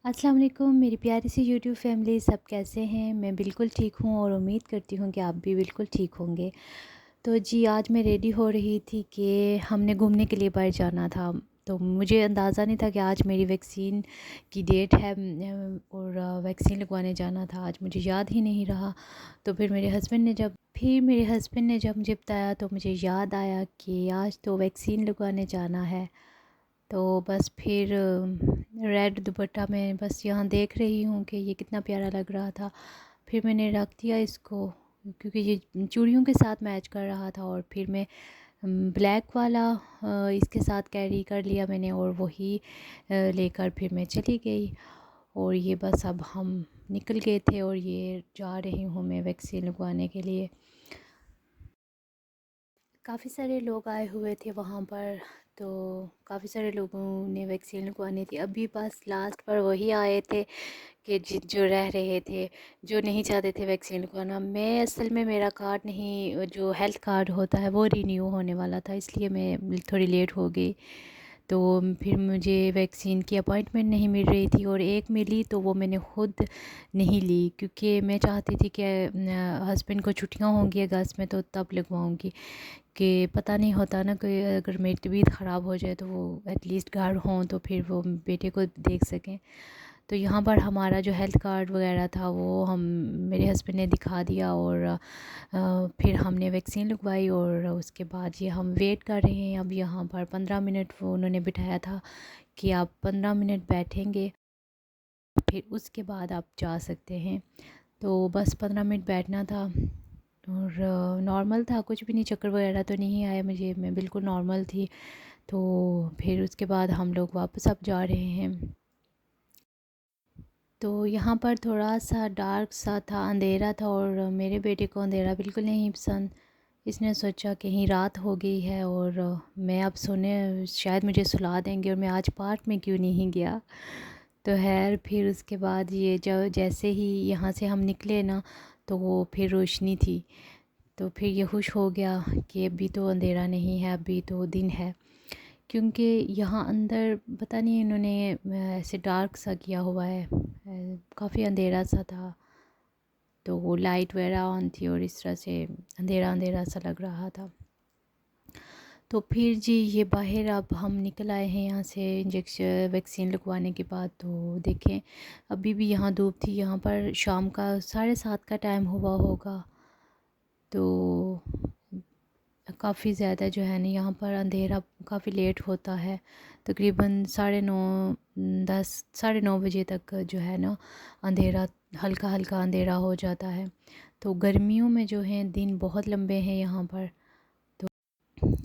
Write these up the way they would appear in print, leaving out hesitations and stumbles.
السلام علیکم میری پیاری سی یوٹیوب فیملی، سب کیسے ہیں؟ میں بالکل ٹھیک ہوں اور امید کرتی ہوں کہ آپ بھی بالکل ٹھیک ہوں گے۔ تو جی، آج میں ریڈی ہو رہی تھی کہ ہم نے گھومنے کے لیے باہر جانا تھا۔ تو مجھے اندازہ نہیں تھا کہ آج میری ویکسین کی ڈیٹ ہے اور ویکسین لگوانے جانا تھا۔ آج مجھے یاد ہی نہیں رہا۔ تو پھر میرے ہسبینڈ نے جب مجھے بتایا تو مجھے یاد آیا کہ آج تو ویکسین لگوانے جانا ہے۔ تو بس پھر ریڈ دوپٹہ میں بس یہاں دیکھ رہی ہوں کہ یہ کتنا پیارا لگ رہا تھا۔ پھر میں نے رکھ دیا اس کو کیونکہ یہ چوڑیوں کے ساتھ میچ کر رہا تھا، اور پھر میں بلیک والا اس کے ساتھ کیری کر لیا میں نے، اور وہی لے کر پھر میں چلی گئی۔ اور یہ بس اب ہم نکل گئے تھے اور یہ جا رہی ہوں میں ویکسین لگوانے کے لیے۔ کافی سارے لوگ آئے ہوئے تھے وہاں پر، تو کافی سارے لوگوں نے ویکسین لگوانی تھی۔ ابھی بس لاسٹ پر وہی آئے تھے کہ جو رہ رہے تھے، جو نہیں چاہتے تھے ویکسین لگوانا۔ میں اصل میں میرا کارڈ نہیں، جو ہیلتھ کارڈ ہوتا ہے وہ رینیو ہونے والا تھا، اس لیے میں تھوڑی لیٹ ہو گئی۔ تو پھر مجھے ویکسین کی اپوائنٹمنٹ نہیں مل رہی تھی، اور ایک ملی تو وہ میں نے خود نہیں لی کیونکہ میں چاہتی تھی کہ ہسبینڈ کو چھٹیاں ہوں گی اگست میں تو تب لگواؤں گی، کہ پتہ نہیں ہوتا نا کہ اگر میری طبیعت خراب ہو جائے تو وہ ایٹ لیسٹ گھر ہوں تو پھر وہ بیٹے کو دیکھ سکیں۔ تو یہاں پر ہمارا جو ہیلتھ کارڈ وغیرہ تھا وہ میرے ہسبینڈ نے دکھا دیا، اور پھر ہم نے ویکسین لگوائی، اور اس کے بعد یہ ہم ویٹ کر رہے ہیں اب یہاں پر 15 منٹ وہ انہوں نے بٹھایا تھا کہ آپ 15 منٹ بیٹھیں گے، پھر اس کے بعد آپ جا سکتے ہیں۔ تو بس 15 منٹ بیٹھنا تھا، اور نارمل تھا، کچھ بھی نہیں، چکر وغیرہ تو نہیں آیا مجھے، میں بالکل نارمل تھی۔ تو پھر اس کے بعد ہم لوگ واپس اب جا رہے ہیں۔ تو یہاں پر تھوڑا سا ڈارک سا تھا، اندھیرا تھا، اور میرے بیٹے کو اندھیرا بالکل نہیں پسند۔ اس نے سوچا کہیں رات ہو گئی ہے اور میں اب سونے شاید مجھے سلا دیں گے، اور میں آج پارک میں کیوں نہیں گیا۔ تو خیر پھر اس کے بعد یہ جیسے ہی یہاں سے ہم نکلے نا تو وہ پھر روشنی تھی، تو پھر یہ خوش ہو گیا کہ ابھی تو اندھیرا نہیں ہے، ابھی تو دن ہے، کیونکہ یہاں اندر پتہ نہیں انہوں نے ایسے ڈارک سا کیا ہوا ہے، کافی اندھیرا سا تھا، تو وہ لائٹ وغیرہ آن تھی اور اس طرح سے اندھیرا اندھیرا سا لگ رہا تھا۔ تو پھر جی یہ باہر اب ہم نکل آئے ہیں یہاں سے انجیکشن ویکسین لگوانے کے بعد۔ تو دیکھیں ابھی بھی یہاں دھوپ تھی، یہاں پر شام کا 7:30 کا ٹائم ہوا ہوگا، تو کافی زیادہ جو ہے نا یہاں پر اندھیرا کافی لیٹ ہوتا ہے، تقریباً 9:30 10 9:30 بجے تک جو ہے نا اندھیرا ہلکا ہلکا اندھیرا ہو جاتا ہے۔ تو گرمیوں میں جو ہیں دن بہت لمبے ہیں یہاں پر۔ تو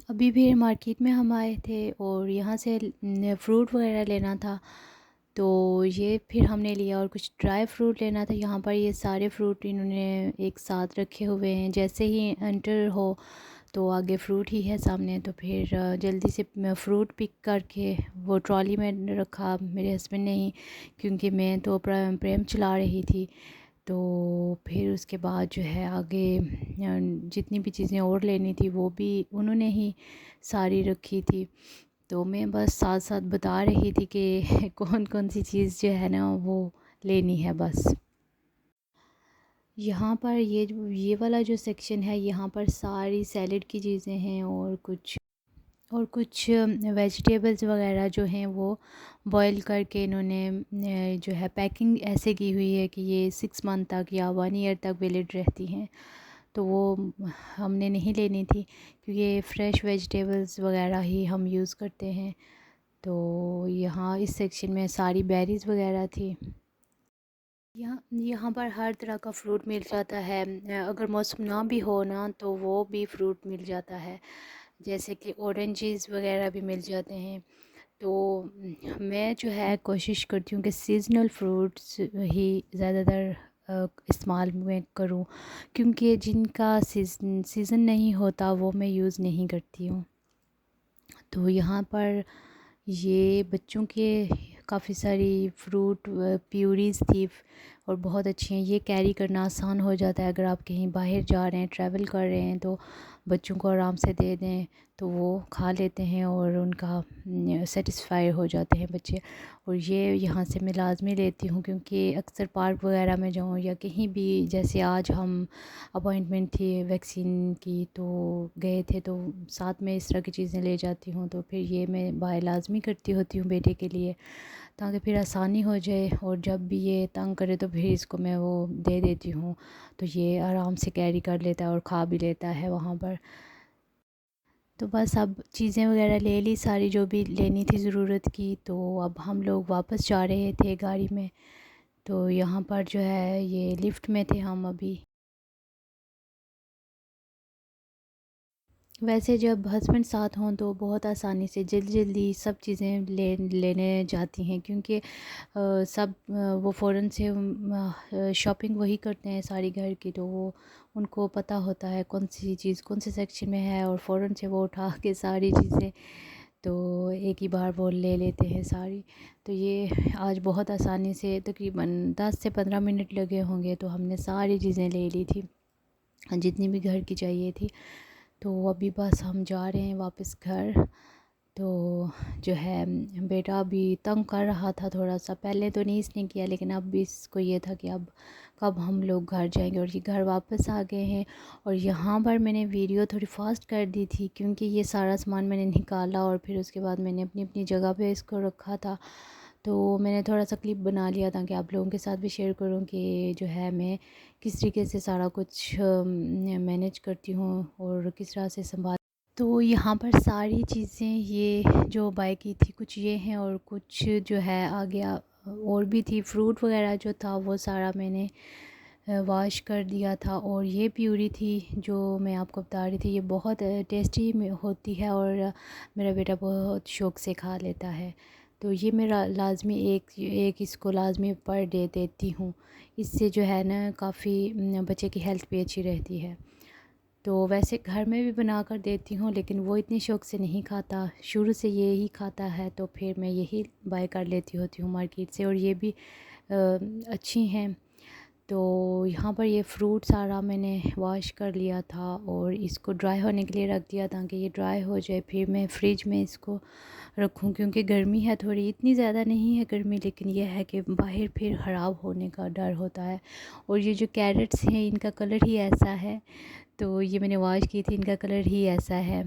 ابھی بھی مارکیٹ میں ہم آئے تھے اور یہاں سے فروٹ وغیرہ لینا تھا، تو یہ پھر ہم نے لیا، اور کچھ ڈرائی فروٹ لینا تھا۔ یہاں پر یہ سارے فروٹ انہوں نے ایک ساتھ رکھے ہوئے ہیں، جیسے ہی انٹر ہو تو آگے فروٹ ہی ہے سامنے، تو پھر جلدی سے فروٹ پک کر کے وہ ٹرالی میں رکھا میرے ہسبینڈ نے ہی، کیونکہ میں تو پریم چلا رہی تھی۔ تو پھر اس کے بعد جو ہے آگے جتنی بھی چیزیں اور لینی تھی وہ بھی انہوں نے ہی ساری رکھی تھی، تو میں بس ساتھ ساتھ بتا رہی تھی کہ کون کون سی چیز جو ہے نا وہ لینی ہے بس۔ یہاں پر یہ والا جو سیکشن ہے، یہاں پر ساری سیلڈ کی چیزیں ہیں، اور کچھ ویجیٹیبلز وغیرہ جو ہیں وہ بوائل کر کے انہوں نے جو ہے پیکنگ ایسے کی ہوئی ہے کہ یہ 6 منتھ تک یا 1 ایئر تک ویلڈ رہتی ہیں، تو وہ ہم نے نہیں لینی تھی کیونکہ فریش ویجیٹیبلز وغیرہ ہی ہم یوز کرتے ہیں۔ تو یہاں اس سیکشن میں ساری بیریز وغیرہ تھی۔ یہاں پر ہر طرح کا فروٹ مل جاتا ہے، اگر موسم نہ بھی ہو نا تو وہ بھی فروٹ مل جاتا ہے، جیسے کہ اورنجز وغیرہ بھی مل جاتے ہیں۔ تو میں جو ہے کوشش کرتی ہوں کہ سیزنل فروٹس ہی زیادہ تر استعمال میں کروں، کیونکہ جن کا سیزن نہیں ہوتا وہ میں یوز نہیں کرتی ہوں۔ تو یہاں پر یہ بچوں کے کافی ساری فروٹ پیوریز تھی اور بہت اچھی ہیں، یہ کیری کرنا آسان ہو جاتا ہے اگر آپ کہیں باہر جا رہے ہیں، ٹریول کر رہے ہیں تو بچوں کو آرام سے دے دیں تو وہ کھا لیتے ہیں اور ان کا سیٹسفائی ہو جاتے ہیں بچے. اور یہ یہاں سے میں لازمی لیتی ہوں کیونکہ اکثر پارک وغیرہ میں جاؤں یا کہیں بھی، جیسے آج ہم اپوائنٹمنٹ تھی ویکسین کی تو گئے تھے، تو ساتھ میں اس طرح کی چیزیں لے جاتی ہوں. تو پھر یہ میں بائے لازمی کرتی ہوتی ہوں بیٹے کے لیے، تاکہ پھر آسانی ہو جائے. اور جب بھی یہ تنگ کرے تو پھر اس کو میں وہ دے دیتی ہوں، تو یہ آرام سے کیری کر لیتا ہے اور کھا بھی لیتا ہے وہاں پر. تو بس اب چیزیں وغیرہ لے لی ساری جو بھی لینی تھی ضرورت کی. تو اب ہم لوگ واپس جا رہے تھے گاڑی میں. تو یہاں پر جو ہے یہ لفٹ میں تھے ہم ابھی. ویسے جب ہسبینڈ ساتھ ہوں تو بہت آسانی سے جلدی سب چیزیں لینے جاتی ہیں، کیونکہ سب وہ فوراً سے شاپنگ وہی کرتے ہیں ساری گھر کی. تو وہ ان کو پتہ ہوتا ہے کون سی چیز کون سے سیکشن میں ہے، اور فوراً سے وہ اٹھا کے ساری چیزیں تو ایک ہی بار وہ لے لیتے ہیں ساری. تو یہ آج بہت آسانی سے تقریباً 10 سے 15 منٹ لگے ہوں گے تو ہم نے ساری چیزیں لے لی تھی جتنی بھی گھر کی چاہیے تھی. تو ابھی بس ہم جا رہے ہیں واپس گھر. تو جو ہے بیٹا بھی تنگ کر رہا تھا تھوڑا سا، پہلے تو نہیں اس نے کیا، لیکن اب بھی اس کو یہ تھا کہ اب کب ہم لوگ گھر جائیں گے. اور یہ گھر واپس آ گئے ہیں. اور یہاں پر میں نے ویڈیو تھوڑی فاسٹ کر دی تھی کیونکہ یہ سارا سامان میں نے نکالا اور پھر اس کے بعد میں نے اپنی اپنی جگہ پہ اس کو رکھا تھا. تو میں نے تھوڑا سا کلپ بنا لیا تاکہ آپ لوگوں کے ساتھ بھی شیئر کروں کہ جو ہے میں کس طریقے سے سارا کچھ مینیج کرتی ہوں اور کس طرح سے سنبھال. تو یہاں پر ساری چیزیں یہ جو بائی کی تھی کچھ یہ ہیں اور کچھ جو ہے آ گیا اور بھی تھی. فروٹ وغیرہ جو تھا وہ سارا میں نے واش کر دیا تھا. اور یہ پیوری تھی جو میں آپ کو بتا رہی تھی، یہ بہت ٹیسٹی ہوتی ہے اور میرا بیٹا بہت شوق سے کھا لیتا ہے. تو یہ میرا لازمی ایک اس کو لازمی پر ڈے دیتی ہوں. اس سے جو ہے نا کافی بچے کی ہیلتھ بھی اچھی رہتی ہے. تو ویسے گھر میں بھی بنا کر دیتی ہوں لیکن وہ اتنی شوق سے نہیں کھاتا، شروع سے یہی کھاتا ہے تو پھر میں یہی بائی کر لیتی ہوتی ہوں مارکیٹ سے. اور یہ بھی اچھی ہیں. تو یہاں پر یہ فروٹ سارا میں نے واش کر لیا تھا اور اس کو ڈرائی ہونے کے لیے رکھ دیا تاکہ یہ ڈرائی ہو جائے. پھر میں فریج میں اس کو رکھوں کیونکہ گرمی ہے تھوڑی، اتنی زیادہ نہیں ہے گرمی لیکن یہ ہے کہ باہر پھر خراب ہونے کا ڈر ہوتا ہے. اور یہ جو کیرٹس ہیں ان کا کلر ہی ایسا ہے، تو یہ میں نے واش کی تھی، ان کا کلر ہی ایسا ہے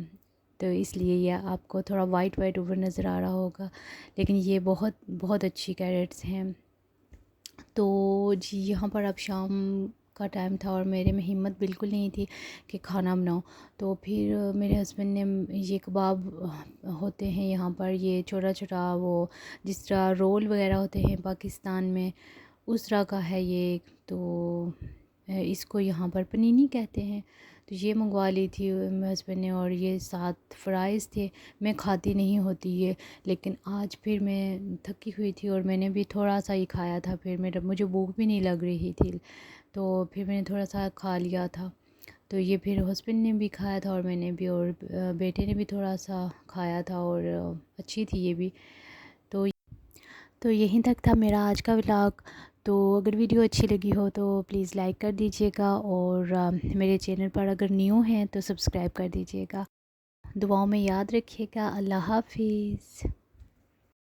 تو اس لیے یہ آپ کو تھوڑا وائٹ اوپر نظر آ رہا ہوگا، لیکن یہ بہت بہت اچھی کیرٹس ہیں. تو جی یہاں پر اب شام کا ٹائم تھا اور میرے میں ہمت بالکل نہیں تھی کہ کھانا بناؤں. تو پھر میرے ہسبینڈ نے یہ کباب ہوتے ہیں یہاں پر، یہ چھوٹا چھوٹا وہ جس طرح رول وغیرہ ہوتے ہیں پاکستان میں اس طرح کا ہے یہ. تو اس کو یہاں پر پنینی کہتے ہیں. تو یہ منگوا لی تھی ہسبینڈ نے. اور یہ 7 فرائز تھے. میں کھاتی نہیں ہوتی یہ، لیکن آج پھر میں تھکی ہوئی تھی اور میں نے بھی تھوڑا سا ہی کھایا تھا. پھر مجھے بھوک بھی نہیں لگ رہی تھی تو پھر میں نے تھوڑا سا کھا لیا تھا. تو یہ پھر ہسبینڈ نے بھی کھایا تھا اور میں نے بھی، اور بیٹے نے بھی تھوڑا سا کھایا تھا اور اچھی تھی یہ بھی. تو یہیں تک تھا میرا آج کا ولاگ. تو اگر ویڈیو اچھی لگی ہو تو پلیز لائک کر دیجیے گا، اور میرے چینل پر اگر نیو ہیں تو سبسکرائب کر دیجیے گا. دعاؤں میں یاد رکھیے گا. اللہ حافظ.